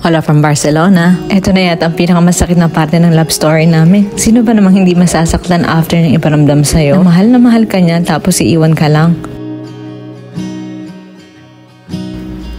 Hola from Barcelona. Ito na yata ang pinakamasakit na parte ng love story namin. Sino ba namang hindi masasaktan after ng iparamdam sa'yo? Na mahal ka niya tapos iiwan ka lang.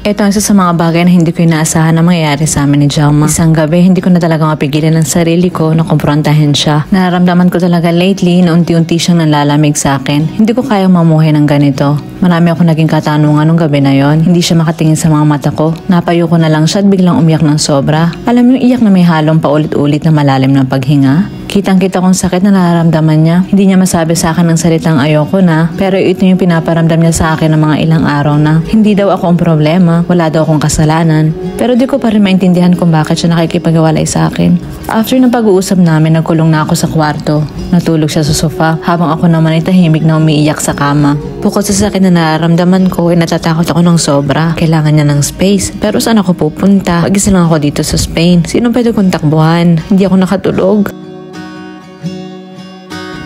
Ito ang isa sa mga bagay na hindi ko inaasahan na mangyayari sa amin ni Jaume. Isang gabi, hindi ko na talaga mapigilan ng sarili ko na kumprontahin siya. Nararamdaman ko talaga lately na unti-unti siyang nalalamig sa akin. Hindi ko kayang mamuhay ng ganito. Marami ako naging katanungan nung gabi na yon. Hindi siya makatingin sa mga mata ko. Napayo ko na lang siya at biglang umiyak ng sobra. Alam mo yung iyak na may halong paulit-ulit na malalim ng paghinga? Kitang-kita kong sakit na nararamdaman niya. Hindi niya masabi sa akin ng salitang ayoko na, pero ito yung pinaparamdam niya sa akin ng mga ilang araw na hindi daw ako ang problema, wala daw akong kasalanan. Pero di ko pa rin maintindihan kung bakit siya nakikipaghiwalay sa akin. After ng pag-uusap namin, nagkulong na ako sa kwarto. Natulog siya sa sofa, habang ako naman ay tahimik na umiiyak sa kama. Bukod sa sakit na nararamdaman ko, ay natatakot ako ng sobra. Kailangan niya ng space. Pero saan ako pupunta? Mag-isa lang ako dito sa Spain. Sino pwede kong takbuhan? Hindi ako nakatulog.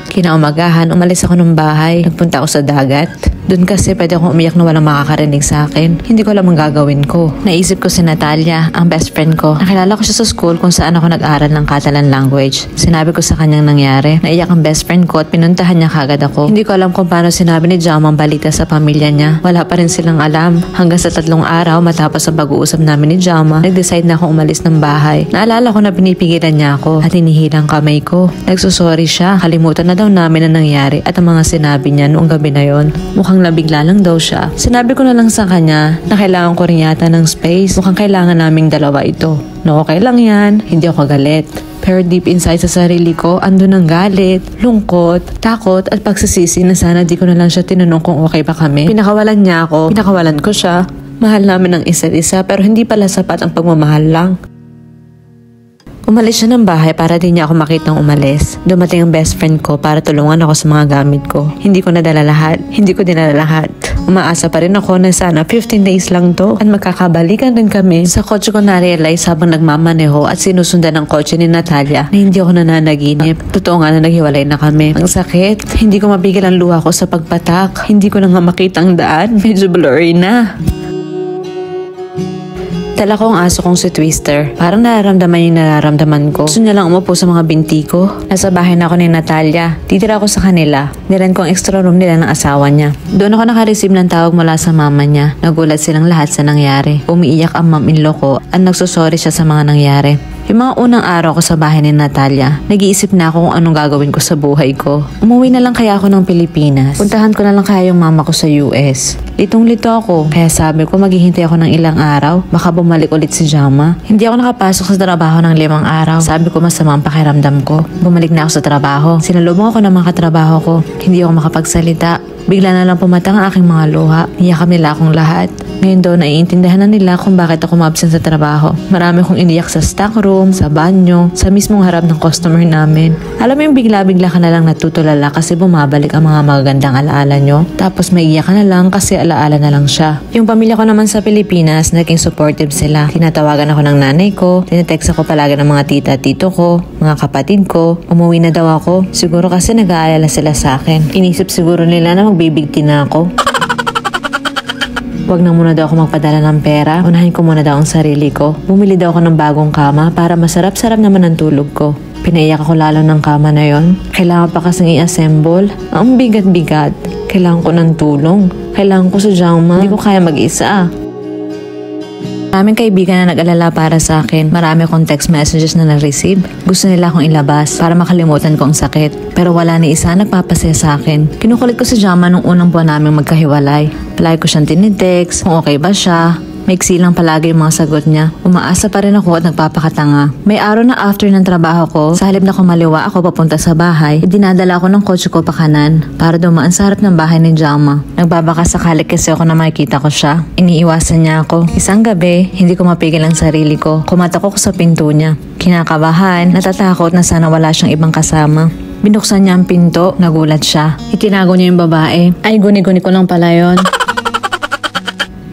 Kinaumagahan, umalis ako ng bahay. Nagpunta ako sa dagat. Doon kasi pwede akong umiyak na walang makakarinig sa akin. Hindi ko alam ang gagawin ko. Naisip ko si Natalia, ang best friend ko. Nakilala ko siya sa school kung saan ako nag-aral ng Catalan language. Sinabi ko sa kanyang nangyari. Naiyak ang best friend ko at pinuntahan niya kagad ako. Hindi ko alam kung paano sinabi ni Jaume ang balita sa pamilya niya. Wala pa rin silang alam. Hanggang sa 3 araw matapos ang pag-uusap namin ni Jaume, nag-decide na akong umalis ng bahay. Naalala ko na pinipigilan niya ako at hinihilang kamay ko. Nagsusorry siya. Kalimutan na daw namin ang nangyari at ang mga sinabi niya noong gabi na yon. Mukhang nabigla lang daw siya. Sinabi ko na lang sa kanya na kailangan ko rin yata ng space. Mukhang kailangan naming dalawa ito. No, okay lang yan. Hindi ako galit. Pero deep inside sa sarili ko, andun ang galit, lungkot, takot at pagsisisi na sana di ko na lang siya tinanong kung okay ba kami. Pinakawalan niya ako. Pinakawalan ko siya. Mahal namin ang isa't isa pero hindi pala sapat ang pagmamahal lang. Umalis siya ng bahay para di niya ako makitang umalis. Dumating ang best friend ko para tulungan ako sa mga gamit ko. Hindi ko nadala lahat. Hindi ko dinala lahat. Umaasa pa rin ako na sana 15 days lang to at magkakabalikan rin kami. Sa kotse ko na-realize habang nagmamaneho at sinusundan ng kotse ni Natalia na hindi ako nananaginip. Totoo nga na naghiwalay na kami. Ang sakit. Hindi ko mapigil ang luha ko sa pagpatak. Hindi ko na nga makita ang daan. Medyo blurry na. Dala ko ang aso kong si Twister. Parang nararamdaman yung nararamdaman ko. Gusto niya lang umupo sa mga binti ko. Nasa bahay na ako ni Natalia. Titira ako sa kanila. Niren ko ang extra room nila ng asawa niya. Doon ako nakareceive ng tawag mula sa mama niya. Nagulat silang lahat sa nangyari. Umiiyak ang mom-in-law ko at nagsusorry siya sa mga nangyari. Yung mga unang araw ko sa bahay ni Natalia, nag-iisip na ako kung anong gagawin ko sa buhay ko. Umuwi na lang kaya ako ng Pilipinas. Puntahan ko na lang kaya yung mama ko sa US. Litong-lito ako, kaya sabi ko maghihintay ako ng ilang araw, baka bumalik ulit si Jaume. Hindi ako nakapasok sa trabaho ng 5 araw. Sabi ko masama ang pakiramdam ko. Bumalik na ako sa trabaho. Sinalubong ako ng mga katrabaho ko. Hindi ako makapagsalita. Bigla na lang pumatang ang aking mga luha. Niyakap nila akong lahat. Ngayon daw naiintindihan na nila kung bakit ako ma-absent sa trabaho. Marami akong iniyak sa stock room, sa banyo, sa mismong harap ng customer namin. Alam mo yung bigla-bigla ka na lang natutulala kasi bumabalik ang mga magagandang alaala nyo. Tapos maiiyak ka na lang kasi alaala na lang siya. Yung pamilya ko naman sa Pilipinas, naging supportive sila. Tinatawagan ako ng nanay ko, tinetext ako palagi ng mga tita at tito ko, mga kapatid ko. Umuwi na daw ako. Siguro kasi nag-aalala sila sa akin. Inisip siguro nila na magbibigti na ako. Wag na muna daw ako magpadala ng pera. Unahin ko muna daw ang sarili ko. Bumili daw ako ng bagong kama para masarap-sarap naman ang tulog ko. Pinaiyak ako lalo ng kama na yon. Kailangan pa kasing i-assemble. Ang bigat-bigat. Kailangan ko ng tulong. Kailangan ko sa Jaume. Hindi ko kaya mag-isa. Maraming kaibigan na nag-alala para sa akin. Marami akong text messages na na-receive. Gusto nila akong ilabas para makalimutan ko ang sakit. Pero wala ni isa nagpapasaya sa akin. Kinukulit ko si Jaume nung unang buwan naming magkahiwalay. Palagi ko siyang tinitext kung okay ba siya. Maiksi lang palagi yung mga sagot niya. Umaasa pa rin ako at nagpapakatanga. May araw na after ng trabaho ko, sa halip na kumaliwa ako papunta sa bahay, dinadala ako ng kotse ko pa kanan para dumaan sa harap ng bahay ni Jaume. Nagbabaka sakali kasi ako na makikita ko siya. Iniiwasan niya ako. Isang gabi, hindi ko mapigil ang sarili ko. Kumatok ako sa pinto niya. Kinakabahan, natatakot na sana wala siyang ibang kasama. Binuksan niya ang pinto, nagulat siya. Itinago niya yung babae. Ay, guni-guni ko lang pala yun.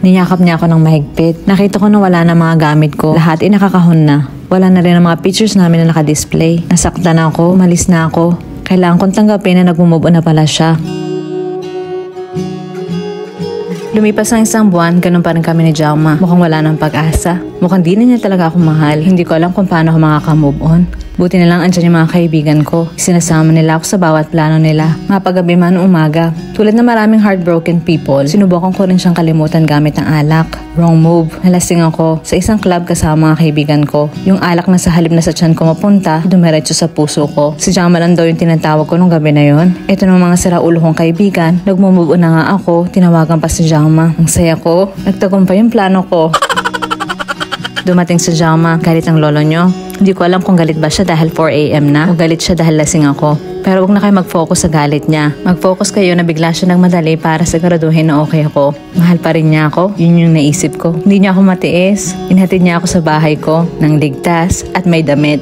Niyakap niya ako ng mahigpit. Nakita ko na wala na mga gamit ko. Lahat ay nakakahon na. Wala na rin ang mga pictures namin na nakadisplay. Nasaktan ako, umalis na ako. Kailangan kong tanggapin na nag-move on na pala siya. Lumipas ang 1 buwan, ganun pa rin kami ni Jaume. Mukhang wala ng pag-asa. Mukhang di na niya talaga ako mahal. Hindi ko alam kung paano ako makaka-move on. Buti na lang andyan yung mga kaibigan ko. Sinasama nila ako sa bawat plano nila. Mapagabi man o umaga. Tulad na maraming heartbroken people, sinubukan ko rin siyang kalimutan gamit ng alak. Wrong move. Nalasing ako sa isang club kasama mga kaibigan ko. Yung alak na sa halip na sa tiyan ko mapunta, dumiretso sa puso ko. Si Jama lang daw yung tinatawag ko nung gabi na yon. Ito ng mga siraulo kong kaibigan, nagmumove on na nga ako, tinawagan pa si Jama. Ang saya ko, nagtagumpay yung plano ko. Dumating si Jama, galit ang lolo nyo. Hindi ko alam kung galit ba siya dahil 4 AM na o galit siya dahil lasing ako. Pero huwag na kayo mag-focus sa galit niya. Mag-focus kayo na bigla siya nagmadali para siguraduhin na okay ako. Mahal pa rin niya ako, yun yung naisip ko. Hindi niya ako matiis. Inhatid niya ako sa bahay ko ng ligtas at may damit.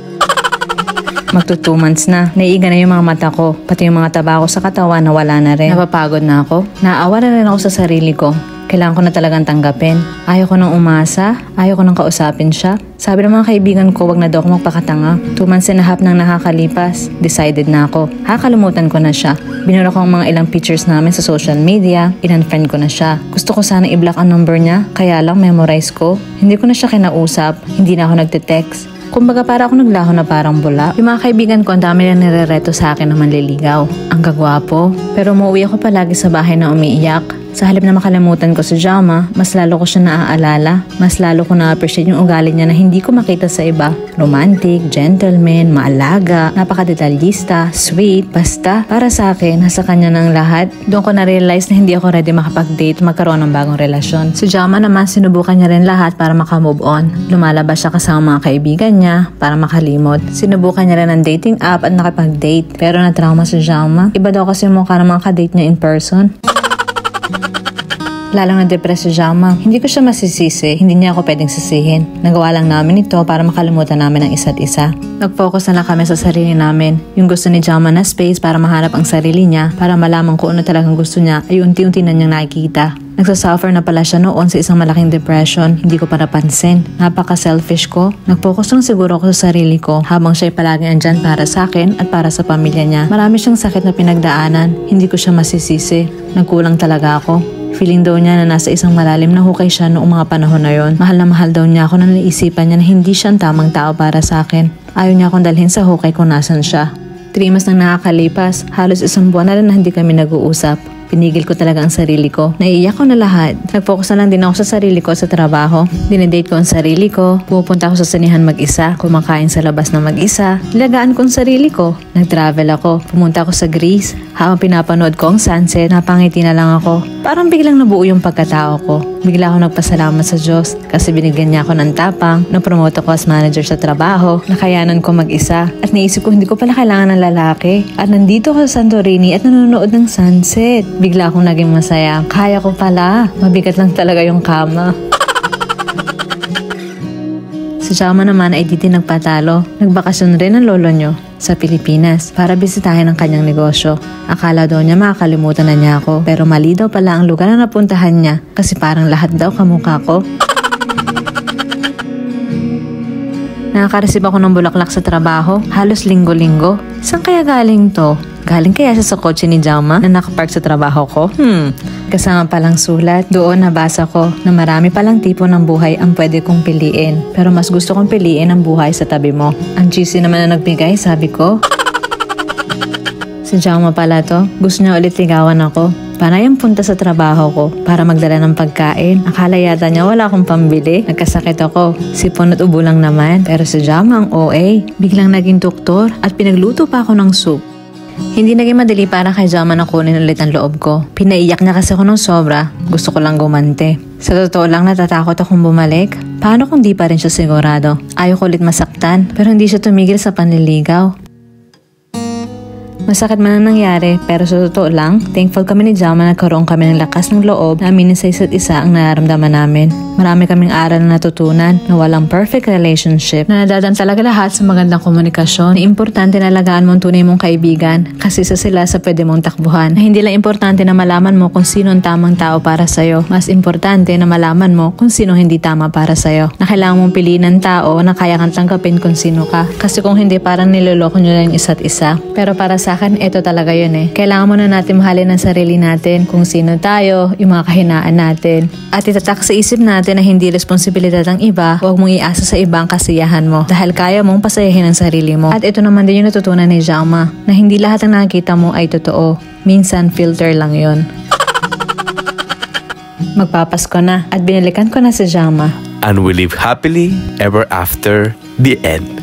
Magto 2 months na. Naiiga na yung mga mata ko. Pati yung mga taba ko sa katawan na wala na rin. Napapagod na ako. Naawa na rin ako sa sarili ko. Kailangan ko na talagang tanggapin. Ayaw ko nang umasa. Ayaw ko nang kausapin siya. Sabi ng mga kaibigan ko, wag na daw ako magpakatanga. 2 months and a half nang nakakalipas. Decided na ako. Kakalimutan ko na siya. Binura ko ang mga ilang pictures namin sa social media. In-unfriend ko na siya. Gusto ko sana i-block ang number niya. Kaya lang memorize ko. Hindi ko na siya kinausap. Hindi na ako nagte-text. Kumbaga para ako naglaho na parang bula. Yung mga kaibigan ko, ang dami na nirereto sa akin na manliligaw. Ang gagwapo. Pero umuwi ako palagi sa bahay na umiiyak. Sa halip na makalimutan ko si Jama, mas lalo ko siya naaalala. Mas lalo ko na-appreciate yung ugali niya na hindi ko makita sa iba. Romantic, gentleman, maalaga, napakadetalyista, sweet. Basta, para sa akin, nasa kanya ng lahat. Doon ko na-realize na hindi ako ready makapag-date, magkaroon ng bagong relasyon. Si Jama naman, sinubukan niya rin lahat para makamove on. Lumalabas siya kasama mga kaibigan niya para makalimot. Sinubukan niya rin ang dating app at nakipag-date. Pero na-trauma si Jama. Iba daw kasi yung mukha ng mga kadate niya in person. Lalong na-depress si Jama. Hindi ko siya masisisi, hindi niya ako pwedeng sisihin. Nagawa lang namin ito para makalimutan namin ang isa't isa. Nag-focus na lang kami sa sarili namin. Yung gusto ni Jama na space para mahanap ang sarili niya, para malaman kung ano talagang gusto niya, ay unti-unti na niyang nakikita. Nagsasuffer na pala siya noon sa isang malaking depression, hindi ko pa napansin. Napaka-selfish ko. Nag-focus lang siguro ako sa sarili ko habang siya'y palagi andyan para sa akin at para sa pamilya niya. Marami siyang sakit na pinagdaanan, hindi ko siya masisisi. Nagkulang talaga ako. Feeling daw niya na nasa isang malalim na hukay siya noong mga panahon na yon. Mahal na mahal daw niya ako na naisipan niya na hindi siya ang tamang tao para sa akin. Ayaw niya akong dalhin sa hukay kung nasan siya. 3 months nang nakakalipas, halos 1 buwan na rin na hindi kami nag-uusap. Pinigil ko talaga ang sarili ko. Naiiyak ko na lahat. Nag-focus na lang din ako sa sarili ko sa trabaho. Dinedate ko ang sarili ko. Pupunta ako sa sinihan mag-isa. Kumakain sa labas na mag-isa. Nilagaan ko ang sarili ko. Nag-travel ako. Pumunta ako sa Greece. Habang pinapanood ko ang sunset, napangiti na lang ako. Parang biglang nabuo yung pagkatao ko. Bigla ako nagpasalamat sa Diyos kasi binigyan niya ako ng tapang. Na-promote ako as manager sa trabaho. Nakayanan ko mag-isa. At naisip ko hindi ko pala kailangan ng lalaki. At nandito ako sa Santorini at nanonood ng sunset. Bigla akong naging masaya. Kaya ko pala. Mabigat lang talaga yung kama. Si Jama naman ay di din nagpatalo. Nagbakasyon rin ang lolo nyo sa Pilipinas para bisitahin ang kanyang negosyo. Akala daw niya makakalimutan na niya ako, pero mali daw pala ang lugar na napuntahan niya kasi parang lahat daw kamukha ko. Nakaka-receive ako ng bulaklak sa trabaho, halos linggo-linggo. Saan kaya galing to? Galing kaya siya sa kotse ni Jama na nakapark sa trabaho ko? Kasama palang sulat, doon nabasa ko na marami palang tipo ng buhay ang pwede kong piliin. Pero mas gusto kong piliin ang buhay sa tabi mo. Ang cheesy naman na nagbigay, sabi ko. Si Jama pala to, gusto niya ulit ligawan ako. Panay ang punta sa trabaho ko para magdala ng pagkain. Akala yata niya wala akong pambili. Nagkasakit ako. Sipon at ubo lang naman. Pero si Jama ang OA. Biglang naging doktor at pinagluto pa ako ng soup. Hindi naging madali para kay Jama na kunin ulit ang loob ko. Pinaiyak niya kasi ako ng sobra. Gusto ko lang gumante. Sa totoo lang natatakot akong bumalik. Paano kung di pa rin siya sigurado? Ayaw ko ulit masaktan. Pero hindi siya tumigil sa panliligaw. Masakit man ang nangyari, pero sa totoo lang, thankful kami ni Jama na nagkaroon kami ng lakas ng loob na aminin sa isa't isa ang nararamdaman namin. Marami kaming aral na natutunan na walang perfect relationship, na nadadaan talaga lahat sa magandang komunikasyon, na importante na alagaan mo ang tunay mong kaibigan kasi isa sila sa pwede mong takbuhan. Na hindi lang importante na malaman mo kung sino ang tamang tao para sa'yo, mas importante na malaman mo kung sino hindi tama para sa'yo. Na kailangan mong piliin ng tao na kaya kang tanggapin kung sino ka. Kasi kung hindi, parang niloloko nyo lang yung isa't isa. Pero para sa sa akin, ito talaga yun eh. Kailangan muna natin mahalin ang sarili natin, kung sino tayo, yung mga kahinaan natin. At itatak sa isip natin na hindi responsibilidad ng iba, huwag mong iasa sa ibang kasiyahan mo. Dahil kaya mong pasayahin ang sarili mo. At ito naman din yung natutunan ni Jama, na hindi lahat ng nakikita mo ay totoo. Minsan, filter lang yun. Magpapasko na at binalikan ko na si Jama. And we live happily ever after, the end.